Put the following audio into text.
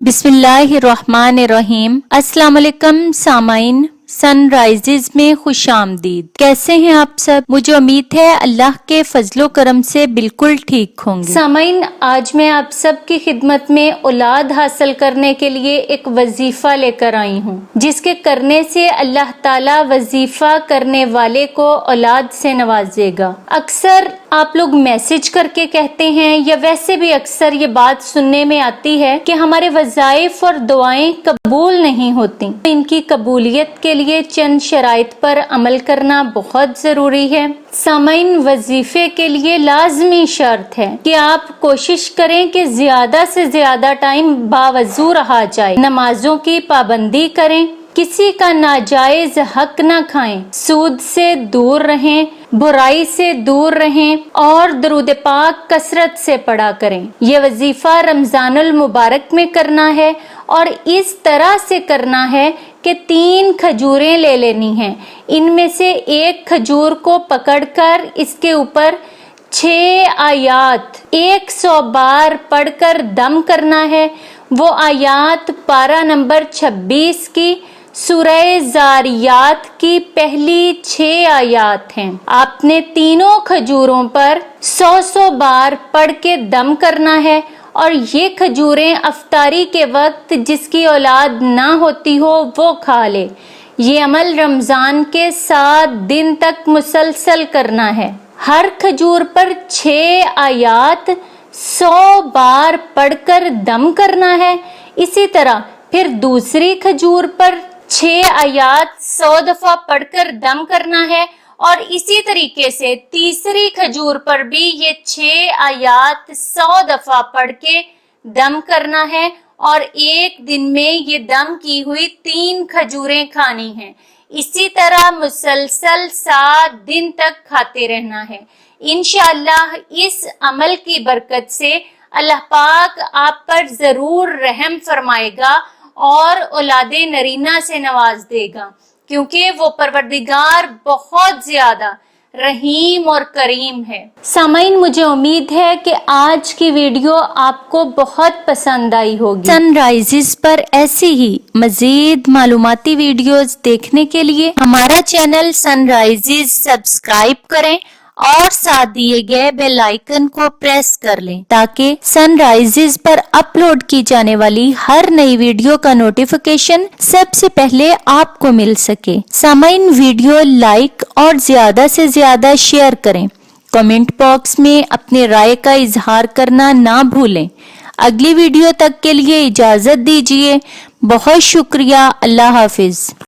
बिस्मिल्लाहिर्रहमानिर्रहीम। अस्सलाम वालेकुम सामाइन, सनराइजेज में खुश आमदीद। कैसे हैं आप सब? मुझे उम्मीद है अल्लाह के फजलो करम से बिल्कुल ठीक होंगे। सामाइन, आज मैं आप सब की खिदमत में औलाद हासिल करने के लिए एक वजीफा लेकर आई हूँ, जिसके करने से अल्लाह ताला वजीफा करने वाले को औलाद से नवाजेगा। अक्सर आप लोग मैसेज करके कहते हैं या वैसे भी अक्सर ये बात सुनने में आती है कि हमारे वज़ाइफ और दुआएं कबूल नहीं होती। इनकी कबूलियत के लिए चंद शराइत पर अमल करना बहुत जरूरी है। सामाइन, वजीफे के लिए लाजमी शर्त है कि आप कोशिश करें कि ज्यादा से ज्यादा टाइम बावजू रहा जाए। नमाजों की पाबंदी करें, किसी का नाजायज हक न खाएं, सूद से दूर रहें, बुराई से दूर रहें और दरूद पाक कसरत से पढ़ा करें। ये वजीफा रमजानुल मुबारक में करना है और इस तरह से करना है कि 3 खजूरें ले लेनी हैं। इनमें से एक खजूर को पकड़कर इसके ऊपर 6 आयात 100 बार पढ़कर दम करना है। वो आयात पारा नंबर 26 की सूरह ज़ारियात की पहली 6 आयात हैं। आपने तीनों खजूरों पर 100 बार पढ़ के दम करना है और ये खजूरें अफ्तारी के वक्त जिसकी औलाद ना होती हो वो खा ले। ये अमल रमजान के 7 दिन तक मुसलसल करना है। हर खजूर पर 6 आयात 100 बार पढ़कर दम करना है। इसी तरह फिर दूसरी खजूर पर 6 आयात 100 दफा पढ़कर दम करना है और इसी तरीके से तीसरी खजूर पर भी ये 6 आयात 100 दफा पढ़ के दम करना है और एक दिन में ये दम की हुई 3 खजूरें खानी हैं। इसी तरह मुसलसल 7 दिन तक खाते रहना है। इंशाअल्लाह इस अमल की बरकत से अल्लाह पाक आप पर जरूर रहम फरमाएगा और औलादे नरीना से नवाज देगा, क्योंकि वो परवरदिगार बहुत ज्यादा रहीम और करीम है। सामाइन, मुझे उम्मीद है कि आज की वीडियो आपको बहुत पसंद आई होगी। सनराइजेस पर ऐसी ही मजीद मालूमाती वीडियोस देखने के लिए हमारा चैनल सनराइजेस सब्सक्राइब करें और साथ दिए गए बेल आइकन को प्रेस कर लें ताकि सनराइजेस पर अपलोड की जाने वाली हर नई वीडियो का नोटिफिकेशन सबसे पहले आपको मिल सके। सामाइन, वीडियो लाइक और ज्यादा से ज्यादा शेयर करें। कमेंट बॉक्स में अपने राय का इजहार करना ना भूलें। अगली वीडियो तक के लिए इजाजत दीजिए। बहुत शुक्रिया। अल्लाह हाफिज।